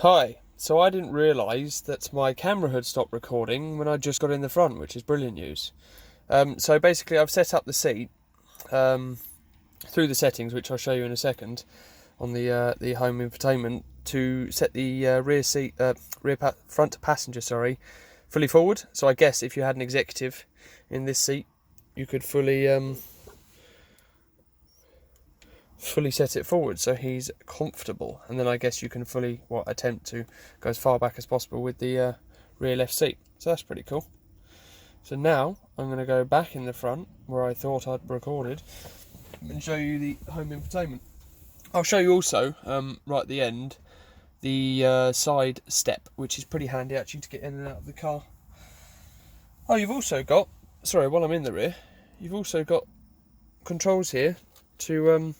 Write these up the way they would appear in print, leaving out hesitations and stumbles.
Hi, so I didn't realise that my camera had stopped recording when I just got in the front, which is brilliant news. So basically I've set up the seat through the settings, which I'll show you in a second, on the home infotainment, to set the front passenger, fully forward. So I guess if you had an executive in this seat, you could fully set it forward so he's comfortable, and then I guess you can fully attempt to go as far back as possible with the rear left seat. So that's pretty cool. So now I'm going to go back in the front where I thought I'd recorded and show you the home infotainment. I'll show you also right at the end the side step, which is pretty handy actually to get in and out of the car. Oh, you've also got, while I'm in the rear, you've also got controls here to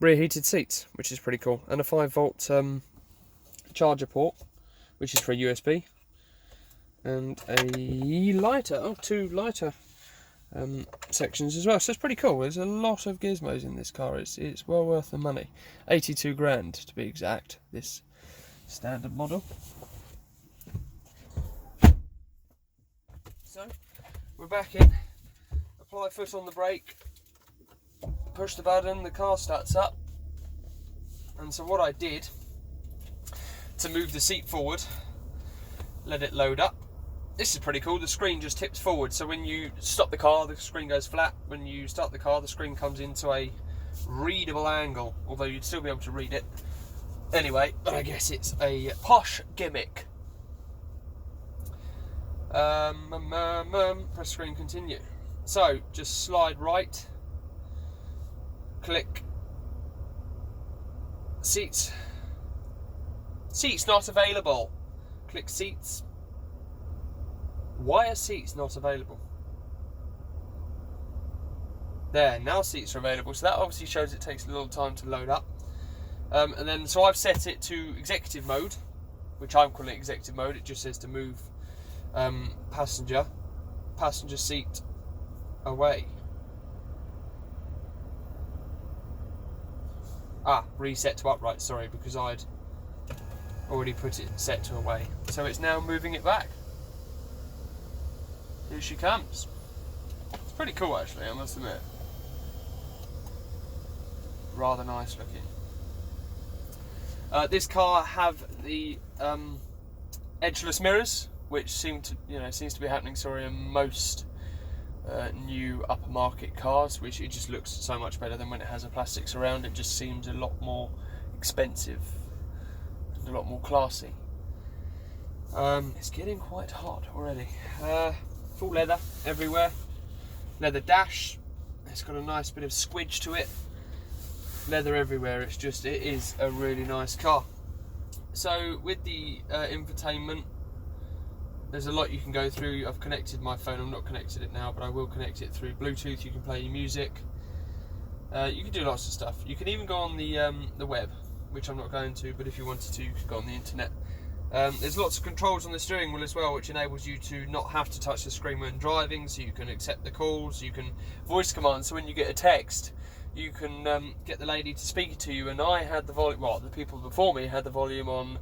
rear heated seats, which is pretty cool, and a 5-volt charger port, which is for a USB, and a lighter, two lighter sections as well. So it's pretty cool. There's a lot of gizmos in this car. It's well worth the money. 82 grand to be exact, this standard model. So we're back in. Apply foot on the brake, push the button, the car starts up. And so what I did to move the seat forward, let it load up. This is pretty cool. The screen just tips forward, so when you stop the car, the screen goes flat. When you start the car, the screen comes into a readable angle, although you'd still be able to read it anyway, but I guess it's a posh gimmick. Press screen continue. So just slide right, click seats not available, click seats. Why are seats not available? There, now seats are available, so that obviously shows it takes a little time to load up. And then so I've set it to executive mode, which I'm calling executive mode. It just says to move passenger seat away. Reset to upright, sorry, because I'd already put it set to away. So it's now moving it back. Here she comes. It's pretty cool actually, I must admit. Rather nice looking. This car have the edgeless mirrors, which seems to be happening in most new upper market cars, which it just looks so much better than when it has a plastic surround. It just seems a lot more expensive and a lot more classy. It's getting quite hot already. Full leather everywhere, leather dash. It's got a nice bit of squidge to it. Leather everywhere. It is a really nice car. So with the infotainment, there's a lot you can go through. I've connected my phone. I'm not connected it now, but I will connect it through Bluetooth. You can play your music. You can do lots of stuff. You can even go on the web, which I'm not going to, but if you wanted to, you could go on the internet. There's lots of controls on the steering wheel as well, which enables you to not have to touch the screen when driving, so you can accept the calls, you can voice commands, so when you get a text, you can get the lady to speak to you. And I had the volume, the people before me had the volume on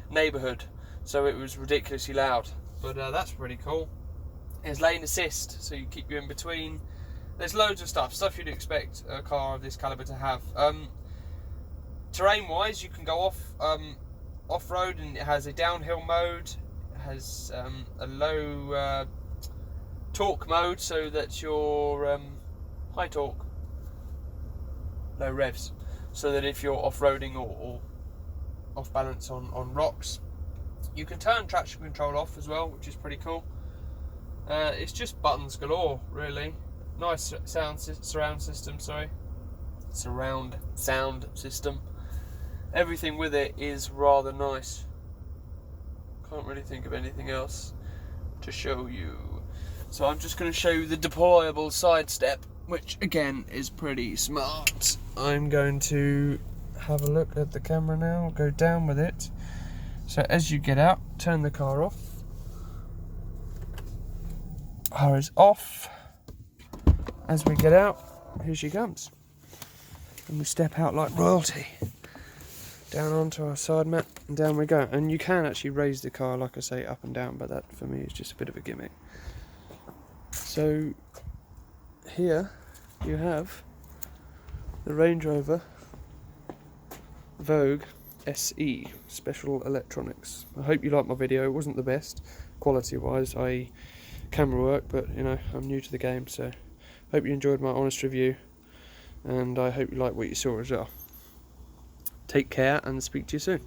neighbourhood, so it was ridiculously loud. But that's pretty cool. There's lane assist, so you keep you in between. There's loads of stuff you'd expect a car of this calibre to have. Terrain-wise, you can go off-road, and it has a downhill mode. It has a low torque mode, so that you're high torque, low revs, so that if you're off-roading or off balance on rocks, you can turn traction control off as well, which is pretty cool. It's just buttons galore, really. Nice surround sound system. Everything with it is rather nice. Can't really think of anything else to show you. So I'm just going to show you the deployable side step, which again is pretty smart. I'm going to have a look at the camera now, go down with it. So as you get out, turn the car off. Car is off. As we get out, here she comes. And we step out like royalty. down onto our side mat, and down we go. And you can actually raise the car, like I say, up and down, but that for me is just a bit of a gimmick. So here you have the Range Rover Vogue SE Special Electronics. I hope you liked my video. It wasn't the best quality wise, i.e. camera work, but you know, I'm new to the game, so hope you enjoyed my honest review, and I hope you like what you saw as well. Take care and speak to you soon.